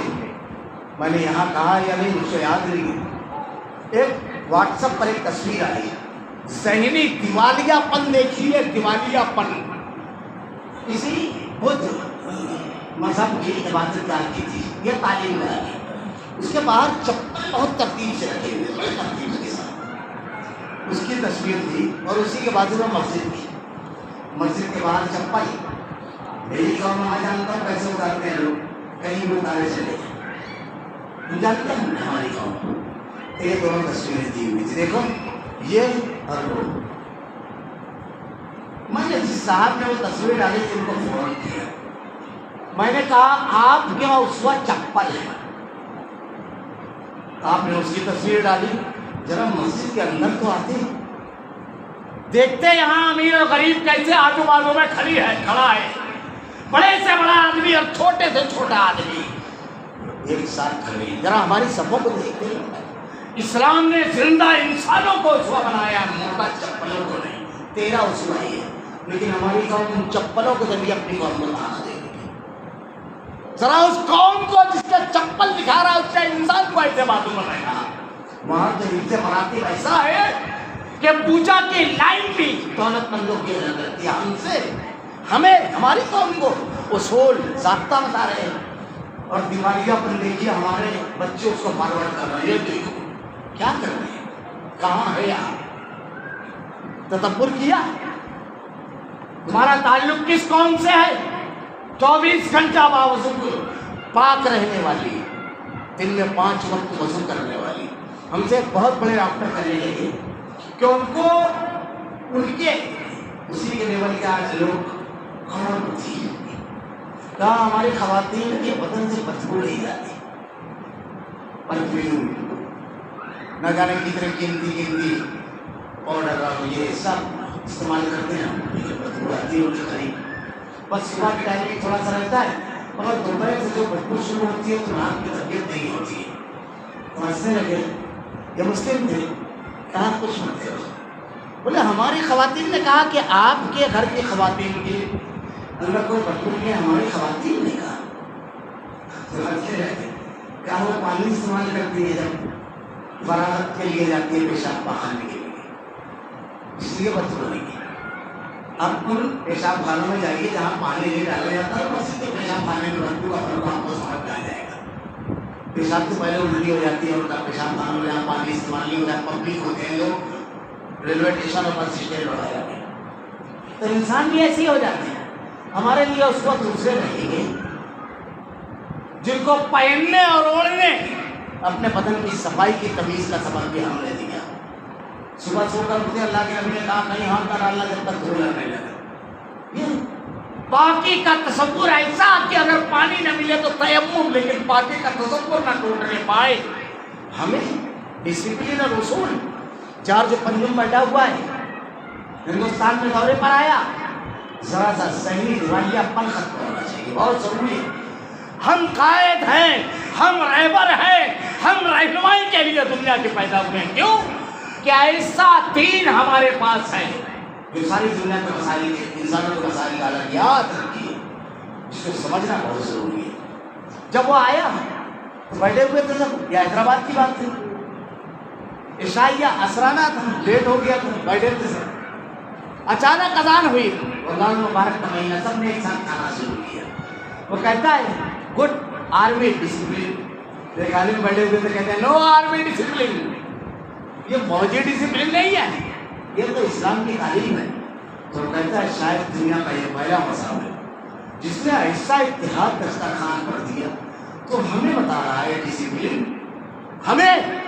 میں نے یہاں کہا یا نہیں مجھے یاد نہیں، ایک واٹس ایپ پر ایک تصویر آئی، ذہنی دیوالیہ پن دیکھیے، دیوالیہ پن، کسی بدھ مذہب کی عبادت گاہ کی تھی، یہ تعلیم گاہ کی، اس کے باہر چپل بہت ترتیب سے رکھے ہوئے، بڑے ترتیب کے ساتھ اس کی تصویر تھی، اور اسی کے بازو میں مسجد تھی، مسجد کے باہر چپل، میری قوم میں جانتا ہوں پیسے اتارتے ہیں لوگ، کہیں بھی اتارے چلے جائیں، جانتے ہیں ہماری قوم، یہ دونوں تصویریں دی ہوئی تھی، دیکھو یہ اور وہ۔ میں نے جس صاحب نے وہ تصویر ڈالی تھی ان کو فون کیا، میں نے کہا آپ کے اسوہ چپل ہے، آپ نے اس کی تصویر ڈالی، ذرا مسجد کے اندر تو آتے، دیکھتے یہاں امیر اور غریب کیسے آجو بازو میں کھڑا ہے، بڑے سے بڑا آدمی اور چھوٹے سے چھوٹا آدمی ایک ساتھ کھڑے ہیں، ذرا ہماری صفوں کو دیکھتے ہیں۔ اسلام نے زندہ انسانوں کو اسوہ بنایا، مردہ چپلوں کو نہیں، تیرا اسوہ ہی ہے، لیکن ہماری قوم ان چپلوں کے ذریعے اپنی قوم کو بنا دے گی۔ ذرا اس قوم کو جس کے چپل دکھا رہا ہے اس کے انسان کو ایسے باتوں میں رہنا، وہاں جب سے مراتب ایسا ہے کہ پوجا کی لائن بھی دولت مندوں کی نظر کرتی ہے، ہم سے ہمیں ہماری قوم کو اصول ضابطہ بتا رہے ہیں، اور دیوالیہ پر دیکھیے ہمارے بچے اس کو فارورڈ کر رہے ہیں، یہ دیکھو کیا کر رہے ہیں، کہاں ہے آپ؟ تدبر کیا؟ تمہارا تعلق کس قوم سے ہے؟ 24 گھنٹہ باوضو پاک رہنے والی، دن میں 5 وقت وضو کرنے والی. ہم سے ایک بہت بڑے ڈاکٹر کہنے لگے کہ ان کو ان کے اسی کے لیول کے آج لوگ خبر ہوتی ہے، کہا ہماری خواتین کے بدن سے بدبو نہیں جاتی، پرفیوم نہ جانے کتنے قیمتی پاؤڈر اور یہ سب استعمال کرتے ہیں، بدبو آتی ہے ان کے قریب. بس صبح کے ٹائم میں تھوڑا سا رہتا ہے، مگر دوپہر سے جو بدبو شروع ہوتی ہے تو آپ کی طبیعت نہیں ہوتی ہے. تو ہنسنے لگے، یہ مسلم تھے، کہاں کچھ سنتے ہو؟ بولے ہماری خواتین نے کہا کہ آپ کے گھر کی خواتین کی اللہ کو بدبو کے ہماری خواتین نے کہا. تو ہنسنے لگے، کہا وہ پانی استعمال کرتی ہے جب فراغت کے لیے جاتی ہے پیشاب پاخانے کے لیے، اس لیے بدبو نہیں کی. اب ان پیشاب خانوں میں جائیے جہاں پانی نہیں ڈالا جاتا ہے، بس پیشاب خانے میں بدبو کا فرق آپ کو سمجھ میں آ جائے گا. پیشاب سے پہلے الٹی ہو جاتی ہے، ان کا پیشاب خانوں میں جہاں پانی استعمال نہیں ہوتا ہے، پبلک ہوتے ہیں لوگ، ریلوے اسٹیشن اور بس اسٹینڈ بڑھا جاتے ہیں. تو انسان بھی ایسے ہی ہو جاتے ہیں. ہمارے لیے اس کو دوسرے رہیں گے جن کو پہننے اور اوڑھنے اپنے بدن کی صفائی کی تمیز کا سبب بھی ہم نے دیا. صبح سو کر اٹھتے اللہ کے نبی نے کہا کہیں ہاتھ کا ڈالنا جب تک دھونا نہیں لگے. پاکی کا تصور ایسا کہ اگر پانی نہ ملے تو تیمم، لیکن پاکی کا تصور نہ ٹوٹنے پائے. ہمیں ڈسپلن اور اصول. جارج پنجم بیٹھا ہوا ہے، ہندوستان میں دورے پر آیا، ذرا سا صحیح دیوالیہ پن ختم ہونا چاہیے، بہت ضروری ہے. ہم قائد ہیں، ہم رہبر ہیں، ہم رہنمائی کے لیے دنیا کے پیدا ہوئے ہیں. کیوں کہ ایسا دین ہمارے پاس ہے جو ساری دنیا کے مسائل کے انسانوں کے مسائل کا الگ یاد رکھیے، جس کو سمجھنا بہت ضروری ہے. جب وہ آیا تو بیٹھے ہوئے تھے سب، یہ حیدرآباد کی بات تھی، عشائیہ اسرانہ تھا، لیٹ ہو گیا تھا، بیٹھے تھے سب. اچانک اذان ہوئی، رمضان مبارک کا مہینہ، سب نے ایک ساتھ کھانا شروع کیا. وہ کہتا ہے گڈ آرمی ڈسپلن. ایک عالم بیٹھے ہوئے تھے، کہتے ہیں نو آرمی ڈسپلن. یہ فوجی ڈسپلن نہیں ہے، یہ تو اسلام کی تعلیم ہے. تو کہتا ہے شاید دنیا کا یہ پہلا مذہب ہے جس نے ایسا اتحاد دسترخوان پر دیا. تو ہمیں بتا رہا ہے ڈسپلن. ہمیں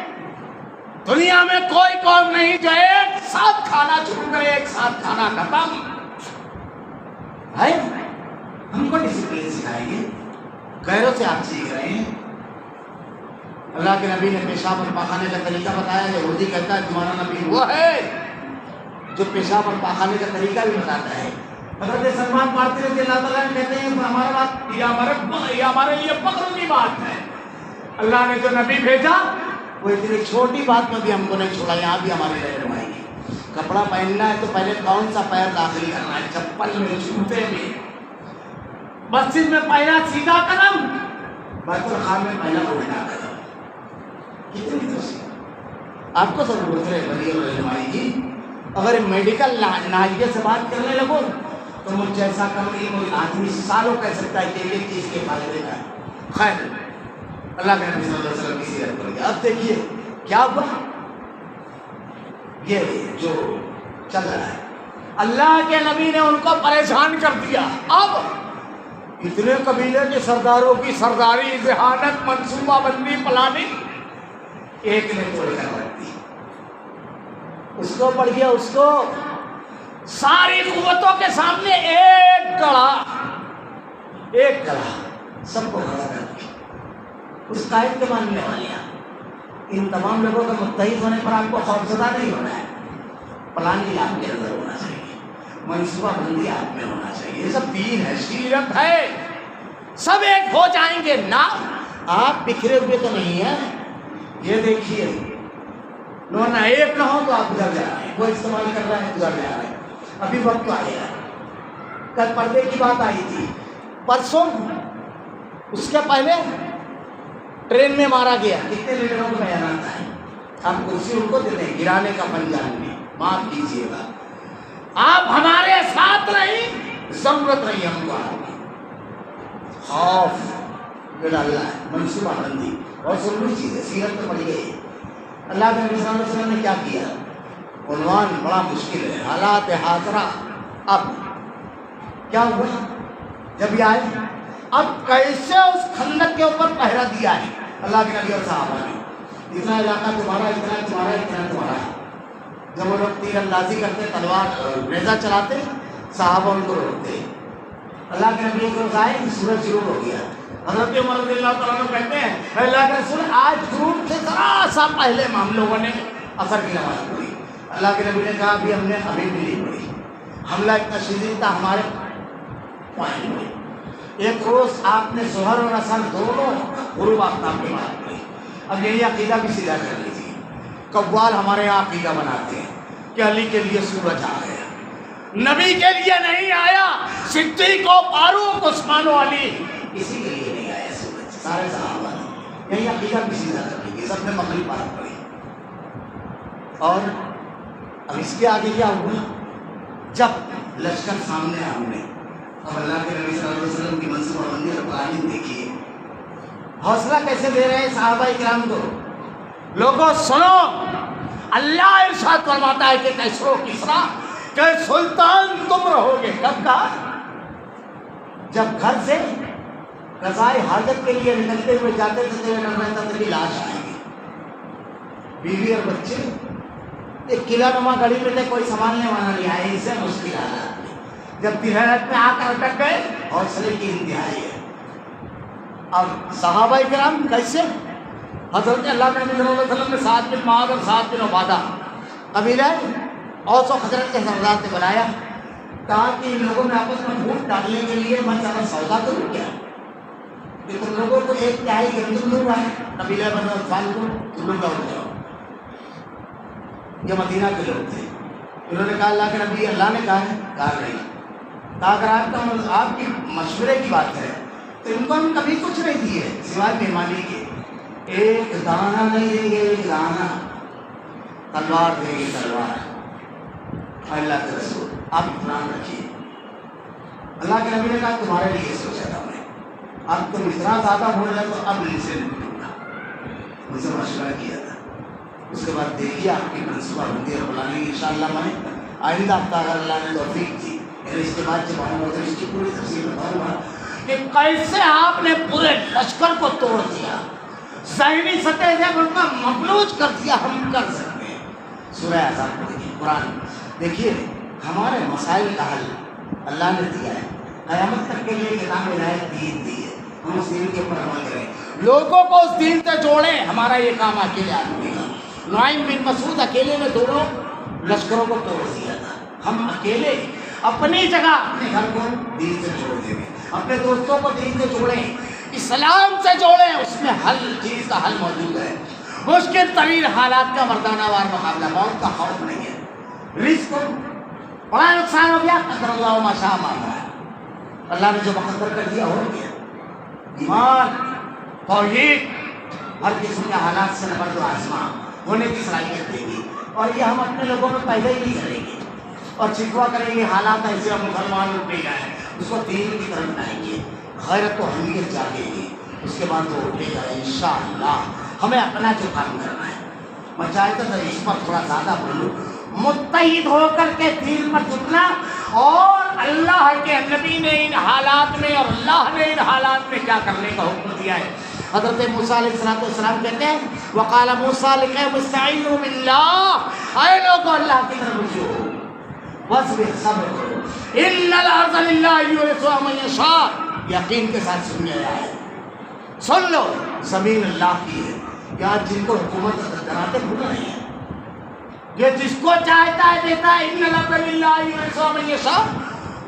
دنیا میں کوئی قوم نہیں جو ایک ساتھ کھانا شروع کرے ایک ساتھ کھانا ختم ہے. ہم کو ڈسپلن سکھائیں گے، غیروں سے آپ سیکھ رہے ہیں. اللہ کے نبی نے پیشاب اور پاخانے کا طریقہ بتایا. یہودی کہتا ہے تمہارا نبی وہ ہے جو پیشاب اور پاخانے کا طریقہ بھی بتاتا ہے. حضرت سلمان فارسی رضی اللہ تعالیٰ عنہ کہتے ہیں ہمارا بات یہ ہمارے لیے فخر کی بات ہے. اللہ نے جو نبی بھیجا وہ اتنی چھوٹی بات میں بھی ہم کو نہیں چھوڑا. یہاں بھی ہماری رہنمائی کی. کپڑا پہننا ہے تو پہلے کون سا پیر داخل کرنا ہے، چپل میں، جوتے میں. مسجد میں پہلا سیدھا قدم، بیت الخلا میں پہلا الٹا قدم. کتنی دوسری آپ کو ضرورت ہے ولی اور رہنمائی کی. اگر میڈیکل ناحیے سے بات کرنے لگو تو مجھ جیسا کم علم آدمی سالوں کہہ سکتا ہے کہ یہ چیز کے فائدے کا ہے. خیر اللہ کے نبی صلی اللہ علیہ وسلم کی سیرت پر. اب دیکھیے کیا ہوا، یہ جو چل رہا ہے اللہ کے نبی نے ان کو پریشان کر دیا. اب اتنے قبیلے کے سرداروں کی سرداری، ذہانت، منصوبہ بندی، پلاننگ ایک نے توڑ کر رکھ دی. اس کو پڑ گیا، اس کو ساری قوتوں کے سامنے ایک کڑا سب کو کھڑا کر دیا. اس قائد کے ماننے والے ان تمام لوگوں کا متحد ہونے پر آپ کو خوفزدہ نہیں ہونا ہے. پلاننگ آپ کے اندر ہونا چاہیے، منصوبہ بندی آپ میں ہونا چاہیے. یہ سب دین ہے، شریعت ہے. سب ایک ہو جائیں گے نا. آپ بکھرے ہوئے تو نہیں ہیں. یہ دیکھیے نہ ایک نہ ہو تو آپ ادھر جا رہے ہیں، وہ استعمال کر رہے ہیں ادھر جا رہے ہیں. ابھی وقت آیا ہے، کل پردے کی بات آئی تھی، پرسوں اس کے پہلے ٹرین میں مارا گیا. کتنے لیڈروں کو بیانات ہے. ہم کرسی ان کو دیتے ہیں گرانے کا فن جاننے. معاف کیجیے گا، آپ ہمارے ساتھ نہیں، ضرورت نہیں ہم کو. خوف جو ڈالنا ہے منصوبہ بندی بہت ضروری چیز ہے، سیرت میں پڑھی گئی ہے۔ اللہ کے نبی صلی اللہ علیہ وسلم نے کیا کیا؟ عنوان بڑا مشکل ہے، حالات حاضرہ۔ اب کیا ہوا جب یہ آئے؟ اب کیسے اس خندق کے اوپر پہرا دیا ہے اللہ کے نبی اور صحابہ نے؟ اتنا علاقہ تمہارا، اتنا تمہارا، اتنا تمہارا۔ جب وہ لوگ تیر اندازی کرتے، تلوار نیزہ چلاتے، صحابہ ان کو روکتے۔ اللہ کے نبی کو آئے کہ سورج غروب ہو گیا۔ حضرت عمر رضی اللہ تعالیٰ عنہ کہتے ہیں اللہ کے رسول آج غروب سے ذرا سا پہلے ہم لوگوں نے عصر کی نماز پڑھی۔ اللہ کے نبی نے کہا ابھی ہم نے ابھی بھی نہیں پڑھی، حملہ اتنا شدید تھا ہمارے پوائنٹ میں۔ ایک روز آپ نے ظہر اور عصر دونوں غروب آفتاب کے بعد پڑھی۔ اب یہی عقیدہ بھی سیدھا کر لیجیے۔ قوال ہمارے یہاں عقیدہ بناتے ہیں کہ علی کے لیے سورج آ گیا، نبی کے لیے نہیں آیا، صدیق و فاروق عثمان و علی کسی کے لیے نہیں آیا سورج، سارے صحابہ نے۔ یہی عقیدہ بھی سیدھا کر لیجیے۔ سب نے مغرب بات پڑھی۔ اور اب اس کے آگے کیا ہوا؟ جب لشکر سامنے ہم نے اب اللہ کے نبی صلی اللہ علیہ وسلم کی منصوبہ بندی اور پلاننگ دیکھیے، حوصلہ کیسے دے رہے ہیں صحابہ کرام کو۔ لوگوں سنو، اللہ ارشاد فرماتا ہے کہ کیسرو کسرا کہ سلطان تم رہو گے۔ کب کہا؟ جب گھر سے قضائے حاجت کے لیے نکلتے ہوئے جاتے تھے تو ڈر رہتا تھا کہ لاش آئے گی، بیوی اور بچے ایک قلعہ نما گڑی میں تھے، کوئی سنبھالنے والا نہیں آیا۔ اسے مشکل حالات میں جب تہرت میں آ کر اٹک گئے، حوصلے کی انتہائی ہے۔ اب صحابہ کرام کیسے؟ حضرت اللہ کے نبی صلی اللہ علیہ وسلم نے سعد بن معاذ اور سعد بن عبادہ قبیلہ اوس و خزرج کے سردار سے بلایا، کہا کہ ان لوگوں میں آپس میں پھوٹ ڈالنے کے لیے میں چلا سودا کروں کیا کہ تم لوگوں کو ایک تہائی گندم دوں گا قبیلہ بنو عثمان کو، تم لوگ کا ہو جاؤ۔ یہ مدینہ کے لوگ تھے۔ انہوں نے کہا اللہ کے نبی اللہ نے کہا ہے؟ کہا نہیں۔ کہا اگر آپ کی مشورے کی بات ہے تو ان کو ہم کبھی کچھ نہیں دیے سوائے مہمانی کے، ایک دانہ نہیں دیں گے، ایک دانہ، تلوار دیں گے، تلوار۔ اللہ کے رسول آپ اطمینان رکھیے۔ اللہ کے نبی نے کہا تمہارے لیے سوچا تھا میں، اب تم اتنا زیادہ ہو جائے تو اب ان سے نہیں لوں گا، مجھ سے مشورہ کیا تھا۔ اس کے بعد دیکھیے آپ کی منصوبہ بندی اور پلاننگ انشاءاللہ میں آئندہ ہفتہ اگر اللہ نے توفیق دی اس کے بعد جب ہم اس کی پوری تفصیل بتاؤں گا کہ کیسے آپ نے پورے لشکر کو توڑ دیا، ذہنی سطح سے ان کا مفلوج کر دیا۔ ہم کر سکتے ہیں۔ سورہ احزاب پڑھیے، قرآن دیکھیے، ہمارے مسائل کا حل اللہ نے دیا ہے، قیامت تک کے لیے کتاب ہدایت دی ہے، ہم اس دین کے اوپر عمل کریں، لوگوں کو اس دین سے جوڑیں۔ ہمارا یہ کام اکیلے آدمی کا۔ نعیم بن مسعود اکیلے نے دونوں لشکروں کو توڑ دیا تھا۔ ہم اکیلے اپنی جگہ اپنے گھر کو دین سے جوڑ دیں گے، اپنے دوستوں کو دین سے جوڑیں، اسلام سے جوڑیں، اس میں ہر چیز کا حل موجود ہے۔ مشکل ترین حالات کا مردانہ وار مقابلہ، موت کا خوف نہیں ہے۔ رزق بڑا نقصان ہو گیا، قدر اللہ ما شاء فعل، اللہ نے جو مقدر کر دیا ہو گیا۔ ایمان، توحید، ہر قسم کے حالات سے نبرد و آزما ہونے کی صلاحیت دے گی، اور یہ ہم اپنے لوگوں میں پیدا ہی نہیں کریں گے اور شکوہ کریں گے حالات ایسے ہم مسلمان اٹھ نہیں جائیں، اس کو دین کی طرف لائیں گے، غیرت و حمیت جاگے گی، اس کے بعد وہ اٹھے گا انشاءاللہ۔ ہمیں اپنا جو کام کرنا ہے، میں چاہتا تھا اس پر تھوڑا زیادہ بولوں، متحد ہو کر کے دین پر جھکنا، اور اللہ کے نبی نے ان حالات میں اور اللہ نے ان حالات میں کیا کرنے کا حکم دیا ہے۔ حضرت موسیٰ علیہ السلام کہتے ہیں وقال موسیٰ لقومہ استعینوا باللہ، اے لوگوں اللہ کی طرف رجوع، واصبر صبر کرو، ان الارض للہ یورثها من یشاء، یقین کے ساتھ سننے آئے، سن لو زمین اللہ کی ہے۔ یا جن کو حکومت کراتے بھول رہے ہیں، یہ جس کو چاہتا ہے دیتا ہے، ان الارض للہ یورثها من یشاء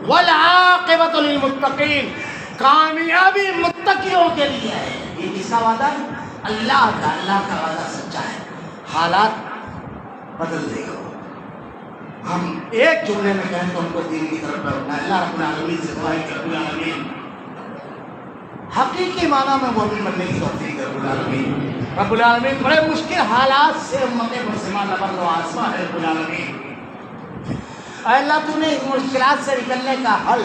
والعاقبۃ للمتقین، کامیابی متقیوں کے لیے ہے۔ یہ کس کا وعدہ ہے؟ اللہ کا وعدہ سچا ہے، حالات بدل دے گا۔ ہم ایک جملے میں کہیں تو ہم کو دین کی طرف لوٹنا ہے۔ اللہ رب العالمین سے دعا ہے کہ رب العالمین حقیقی معنی میں مومن بننے کی توفیق دے۔ رب العالمین رب العالمین بڑے مشکل حالات سے امت مسلمہ نبرد و آزما ہے۔ رب العالمین اے اللہ تو نے اس مشکلات سے نکلنے کا حل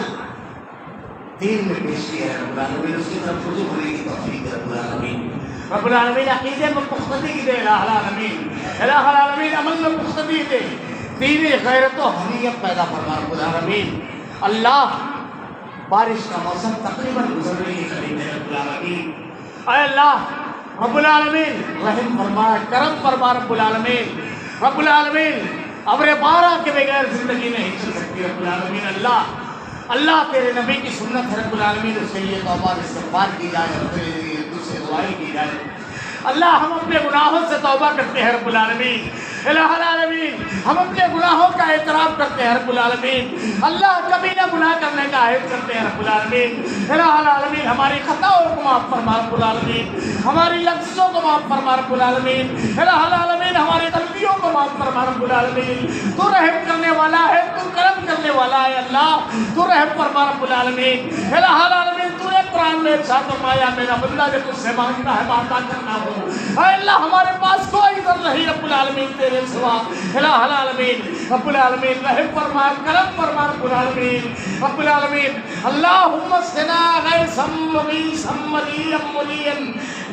دین میں پیش کیا ہے رب العالمین، اس کی طرف رجوع ہونے کی توفیق دے رب العالمین۔ رب العالمین عقیدے میں پختگی دے الہ العالمین، الہ العالمین عمل میں پختگی دے، دین غیرت و حمیت پیدا فرما رب العالمین۔ اللہ بارش کا موسم تقریباً گزرنے کے قریب ہے رب العالمین، اے اللہ رب العالمین رحم فرما، کرم فرما رب العالمین، رب العالمین ابر بارہ کے بغیر زندگی نہیں چل سکتی رب العالمین۔ اللہ تیرے نبی کی سنت ہے رب العالمین، اس کے لیے توبہ استغفار کی جائے، دوسرے دعائیں کی جائے۔ اللہ ہم اپنے گناہوں سے توبہ کرتے ہیں رب العالمین، الہ العالمین ہم اپنے گناہوں کا اعتراف کرتے ہیں رب العالمین، اللہ کبھی نہ گناہ کرنے کا عہد کرتے ہیں رب العالمین، الہ العالمین ہماری خطاؤں کو معاف فرما رب العالمین، ہماری لفظوں کو معاف فرما رب العالمین، الہ العالمین ہماری غلطیوں کو معاف فرما رب العالمین۔ تو رحم کرنے والا ہے، تو کرم کرنے والا ہے اللہ، تو رحم فرما رب العالمین، الہ العالمین تو نے قرآن میں ارشاد فرمایا میرا بندہ جب تجھ سے مانگتا ہے وعدہ کرنا ہو، اے اللہ ہمارے پاس کوئی در نہیں رب العالمین تیرے سوا، الہ العالمین رب العالمین رحم فرما، کرم فرما رب العالمین، رب العالمین اللہم اسقنا غیثا مغیثا مليا مليا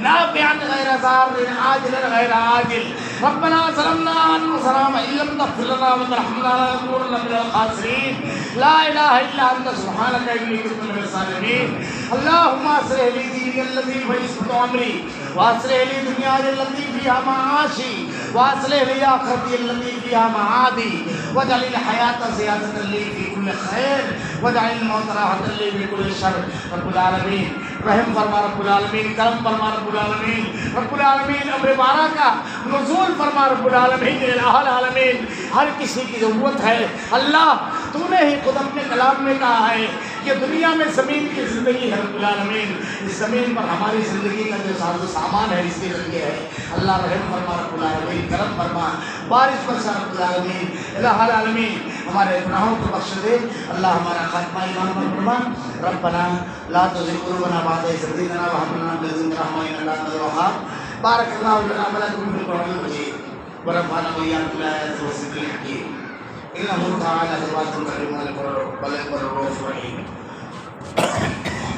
نافعا غیر ضار عاجلا غیر عاجل، ربنا ظلمنا انفسنا وان لم تغفر لنا وترحمنا لنكونن من الخاسرین، لا الہ الا انت سبحانک انی کنت من الظالمین۔ اللہم اصلح لی دینی الذی هو عصمۃ امری، واصلح لی دنیای التي فيها معاشی، واصلح لی آخرتی التي فيها معادی، واجعل الحیاة زیادة لی فی کل خیر، واجعل الموت راحة لی من کل شر۔ رب العالمین رحم فرما رب العالمین، کرم فرما رب العالمین، رب العالمین امر بارہ کا نزول فرما رب العالمین، الہ العالمین ہر کسی کی ضرورت ہے اللہ، تو نے ہی خود اپنے کلام میں کہا ہے کہ دنیا میں زمین کی زندگی ہے رب العالمین، اس زمین پر ہماری زندگی کا جو ساز و سامان ہے اس کے ذریعے ہے، اللہ رحم فرما رب العالمین، کرم فرما، بارش برسا رب العالمین، الہ العالمین ہمارے گناہوں کو بخش دے، اللہ ہمارا خاتمہ ایمان پر فرما، ربنا لا تزغ قلوبنا بعد إذ هديتنا وهب لنا من لدنك رحمة إنك أنت الوهاب، بارك الله لنا ولكم في القرآن المجيد ورفعنا وإياكم بالآيات والذكر الحكيم، إنه تعالى جواد كريم بل الرؤوف الرحيم۔